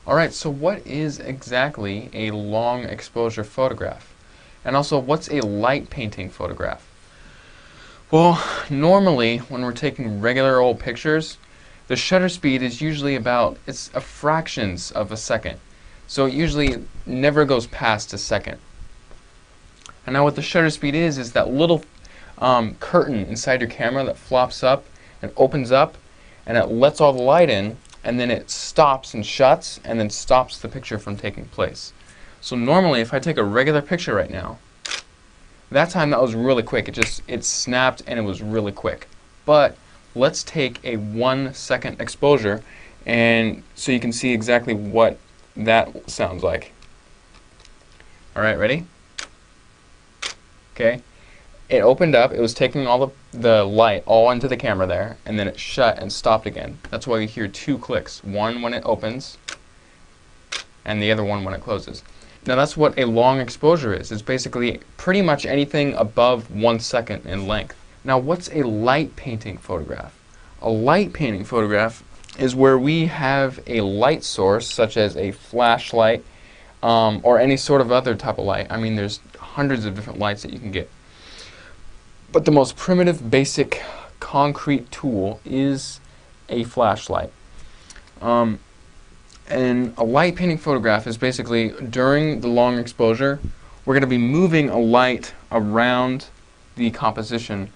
Alright, so what is exactly a long exposure photograph? And also, what's a light painting photograph? Well, normally when we're taking regular old pictures, the shutter speed is usually it's a fractions of a second. So it usually never goes past a second. And now what the shutter speed is that little curtain inside your camera that flops up and opens up, and it lets all the light in, and then it stops and shuts, and then stops the picture from taking place. So normally, if I take a regular picture right now, that time that was really quick. It snapped and it was really quick. But let's take a 1 second exposure, and so you can see exactly what that sounds like. All right, ready? Okay. It opened up, it was taking all the light all into the camera there, and then it shut and stopped again. That's why you hear 2 clicks, one when it opens, and the other one when it closes. Now that's what a long exposure is. It's basically pretty much anything above 1 second in length. Now what's a light painting photograph? A light painting photograph is where we have a light source, such as a flashlight, or any sort of other type of light. I mean, there's hundreds of different lights that you can get. But the most primitive, basic, concrete tool is a flashlight. And a light painting photograph is basically, during the long exposure, we're going to be moving a light around the composition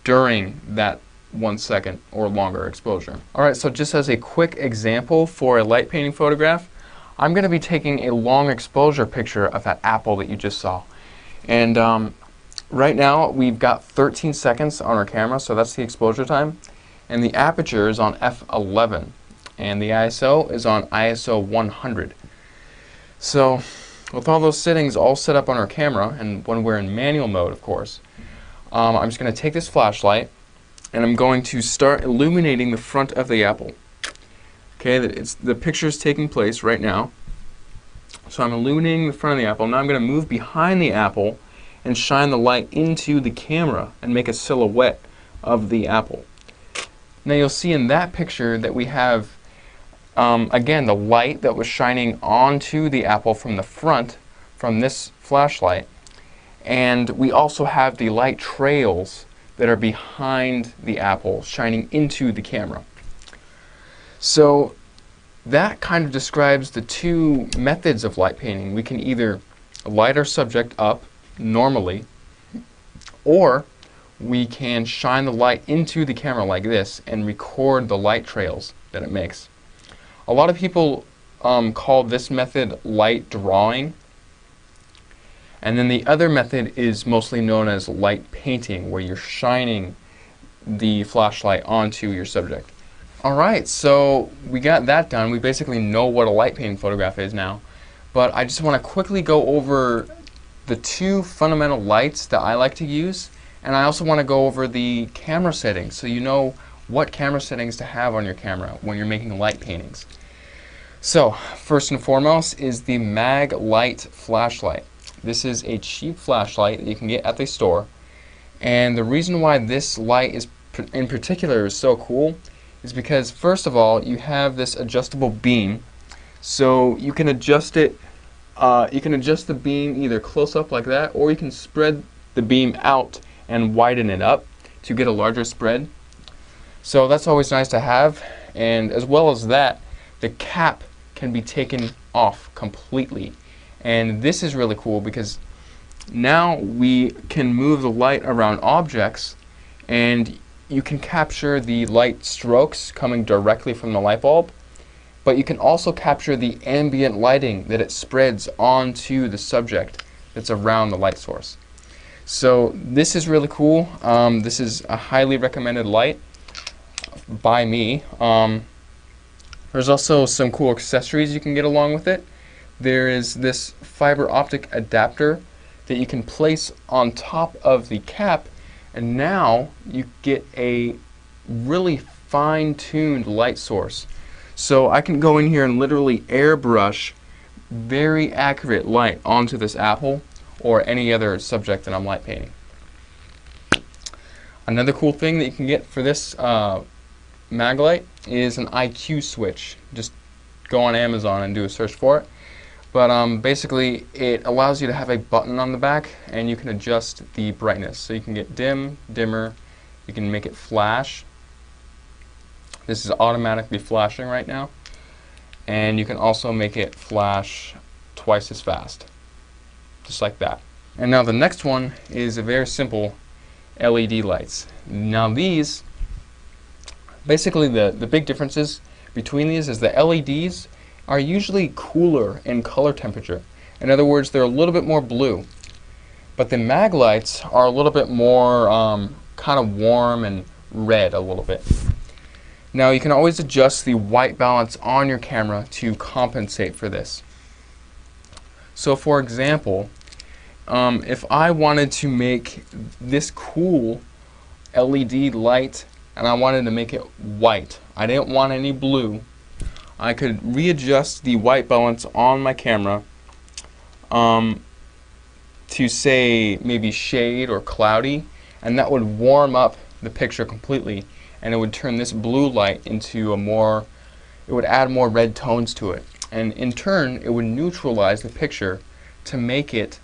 during that 1 second or longer exposure. Alright, so just as a quick example for a light painting photograph, I'm going to be taking a long exposure picture of that apple that you just saw. And right now we've got 13 seconds on our camera, so that's the exposure time. And the aperture is on f11. And the ISO is on ISO 100. So with all those settings all set up on our camera, and when we're in manual mode, of course, I'm just going to take this flashlight and I'm going to start illuminating the front of the apple. Okay, the picture is taking place right now. So I'm illuminating the front of the apple. Now I'm going to move behind the apple and shine the light into the camera and make a silhouette of the apple. Now you'll see in that picture that we have, again, the light that was shining onto the apple from the front from this flashlight. And we also have the light trails that are behind the apple shining into the camera. So that kind of describes the two methods of light painting. We can either light our subject up normally, or we can shine the light into the camera like this and record the light trails that it makes. A lot of people call this method light drawing, and then the other method is mostly known as light painting, where you're shining the flashlight onto your subject. Alright, so we got that done. We basically know what a light painting photograph is now, but I just want to quickly go over the two fundamental lights that I like to use, and I also want to go over the camera settings so you know what camera settings to have on your camera when you're making light paintings. So first and foremost is the Mag Light flashlight. This is a cheap flashlight that you can get at the store, and the reason why this light is in particular is so cool is because, first of all, you have this adjustable beam, so you can adjust it. You can adjust the beam either close up like that, or you can spread the beam out and widen it up to get a larger spread. So that's always nice to have. And as well as that, the cap can be taken off completely. And this is really cool because now we can move the light around objects, and you can capture the light strokes coming directly from the light bulb, but you can also capture the ambient lighting that it spreads onto the subject that's around the light source. So this is really cool. This is a highly recommended light by me. There's also some cool accessories you can get along with it. There is this fiber optic adapter that you can place on top of the cap, and now you get a really fine-tuned light source. So I can go in here and literally airbrush very accurate light onto this apple or any other subject that I'm light painting. Another cool thing that you can get for this mag light is an IQ switch. Just go on Amazon and do a search for it. But basically, it allows you to have a button on the back, and you can adjust the brightness. So you can get dim, dimmer, you can make it flash. This is automatically flashing right now. And you can also make it flash twice as fast, just like that. And now the next one is a very simple LED lights. Now these, basically the big differences between these is the LEDs are usually cooler in color temperature. In other words, they're a little bit more blue. But the mag lights are a little bit more kind of warm and red a little bit. Now you can always adjust the white balance on your camera to compensate for this. So for example, if I wanted to make this cool LED light and I wanted to make it white, I didn't want any blue, I could readjust the white balance on my camera to say maybe shade or cloudy, and that would warm up the picture completely, and it would turn this blue light into it would add more red tones to it, and in turn it would neutralize the picture to make it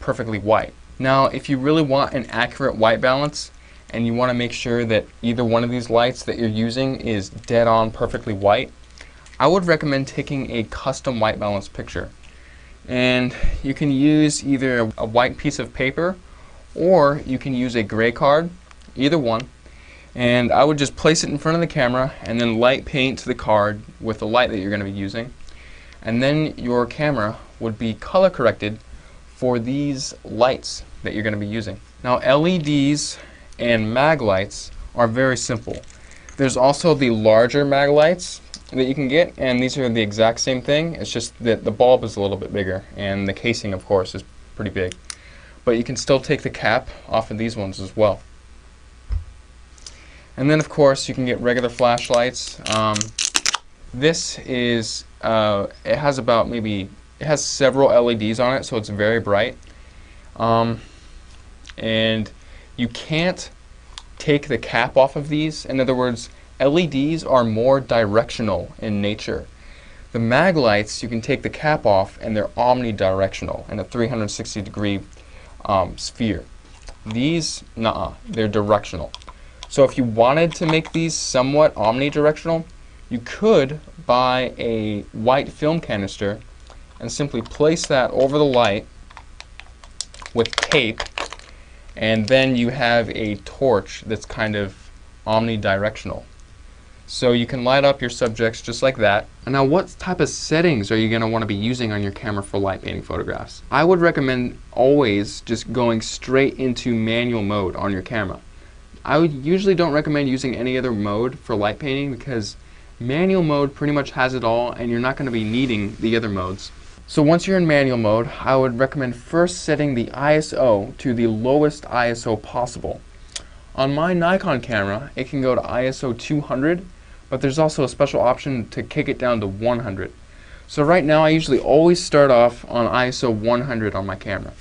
perfectly white. Now if you really want an accurate white balance and you want to make sure that either one of these lights that you're using is dead on perfectly white, I would recommend taking a custom white balance picture. And you can use either a white piece of paper or you can use a gray card, either one. And I would just place it in front of the camera and then light paint the card with the light that you're going to be using. And then your camera would be color corrected for these lights that you're going to be using. Now LEDs and mag lights are very simple. There's also the larger mag lights that you can get, and these are the exact same thing. It's just that the bulb is a little bit bigger and the casing of course is pretty big. But you can still take the cap off of these ones as well. And then of course you can get regular flashlights. This is, it has about it has several LEDs on it, so it's very bright. And you can't take the cap off of these. In other words, LEDs are more directional in nature. The mag lights, you can take the cap off and they're omnidirectional in a 360-degree sphere. These, they're directional. So if you wanted to make these somewhat omnidirectional, you could buy a white film canister and simply place that over the light with tape, and then you have a torch that's kind of omnidirectional. So you can light up your subjects just like that. And now what type of settings are you going to want to be using on your camera for light painting photographs? I would recommend always just going straight into manual mode on your camera. I usually don't recommend using any other mode for light painting because manual mode pretty much has it all and you're not going to be needing the other modes. So once you're in manual mode, I would recommend first setting the ISO to the lowest ISO possible. On my Nikon camera, it can go to ISO 200, but there's also a special option to kick it down to 100. So right now I usually always start off on ISO 100 on my camera.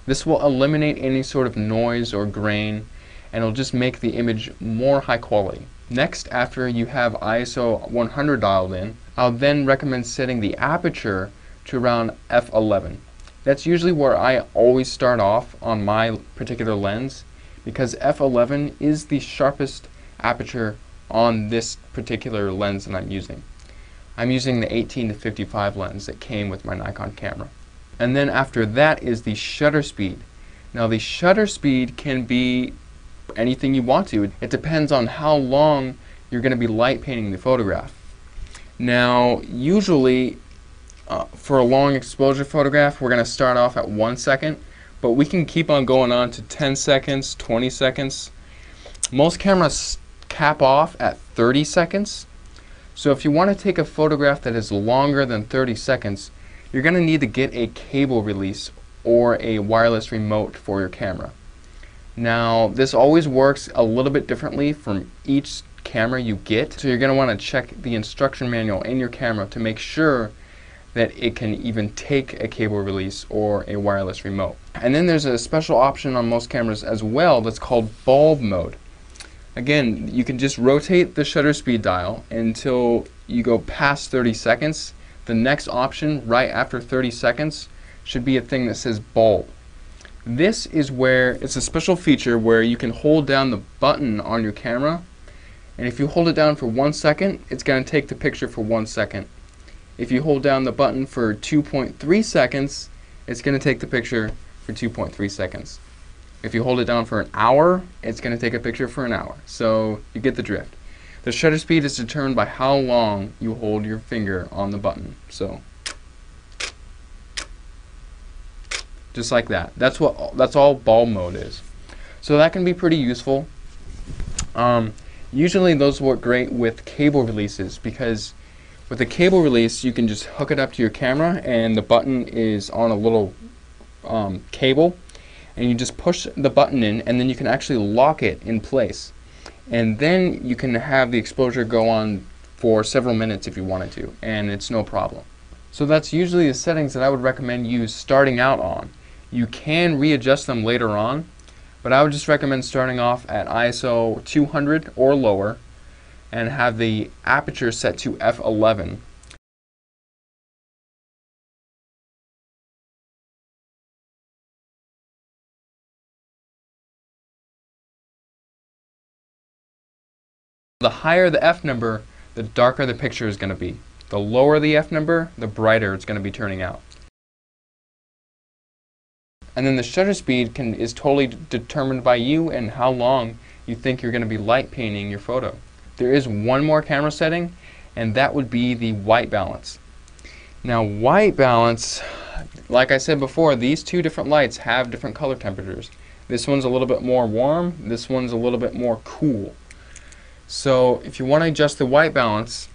This will eliminate any sort of noise or grain, and it'll just make the image more high quality. Next, after you have ISO 100 dialed in, I'll then recommend setting the aperture to around f11. That's usually where I always start off on my particular lens, because f11 is the sharpest aperture on this particular lens that I'm using. I'm using the 18-55 lens that came with my Nikon camera. And then after that is the shutter speed. Now the shutter speed can be anything you want to. It depends on how long you're going to be light painting the photograph. Now usually for a long exposure photograph we're going to start off at 1 second, but we can keep on going on to 10 seconds, 20 seconds. Most cameras cap off at 30 seconds. So if you want to take a photograph that is longer than 30 seconds, you're going to need to get a cable release or a wireless remote for your camera. Now this always works a little bit differently from each camera you get, so you're going to want to check the instruction manual in your camera to make sure that it can even take a cable release or a wireless remote. And then there's a special option on most cameras as well that's called bulb mode. Again, you can just rotate the shutter speed dial until you go past 30 seconds the next option right after 30 seconds should be a thing that says bulb. This is where it's a special feature where you can hold down the button on your camera, and if you hold it down for 1 second, it's going to take the picture for 1 second. If you hold down the button for 2.3 seconds, it's going to take the picture for 2.3 seconds. If you hold it down for an hour, it's going to take a picture for an hour. So you get the drift. The shutter speed is determined by how long you hold your finger on the button. So just like that. That's all bulb mode is. So that can be pretty useful. Usually those work great with cable releases, because with a cable release you can just hook it up to your camera and the button is on a little cable, and you just push the button in and then you can actually lock it in place, and then you can have the exposure go on for several minutes if you wanted to, and it's no problem. So that's usually the settings that I would recommend you starting out on. You can readjust them later on, but I would just recommend starting off at ISO 200 or lower and have the aperture set to f11. The higher the f number, the darker the picture is going to be. The lower the f number, the brighter it's going to be turning out. And then the shutter speed is totally determined by you and how long you think you're going to be light painting your photo. There is one more camera setting, and that would be the white balance. Now white balance, like I said before, these two different lights have different color temperatures. This one's a little bit more warm, this one's a little bit more cool. So if you want to adjust the white balance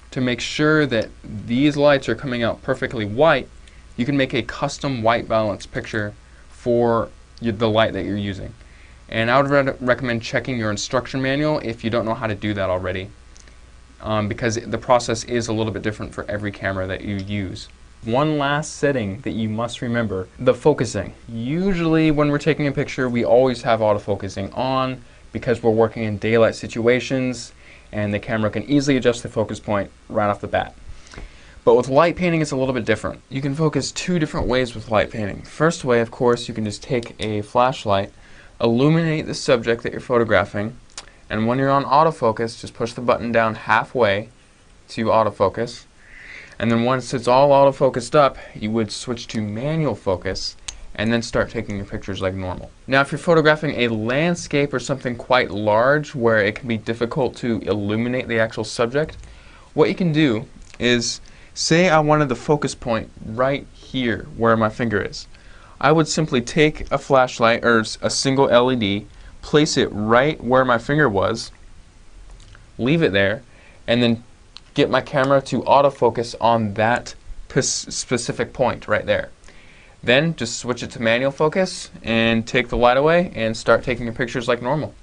to make sure that these lights are coming out perfectly white, you can make a custom white balance picture for the light that you're using. And I would recommend checking your instruction manual if you don't know how to do that already, because the process is a little bit different for every camera that you use. One last setting that you must remember, the focusing. Usually when we're taking a picture, we always have autofocusing on because we're working in daylight situations and the camera can easily adjust the focus point right off the bat. But with light painting, it's a little bit different. You can focus two different ways with light painting. First way, of course, you can just take a flashlight, illuminate the subject that you're photographing, and when you're on autofocus, just push the button down halfway to autofocus. And then once it's all autofocused up, you would switch to manual focus and then start taking your pictures like normal. Now if you're photographing a landscape or something quite large where it can be difficult to illuminate the actual subject, what you can do is, say I wanted the focus point right here where my finger is. I would simply take a flashlight or a single LED, place it right where my finger was, leave it there, and then get my camera to autofocus on that specific point right there. Then just switch it to manual focus and take the light away and start taking your pictures like normal.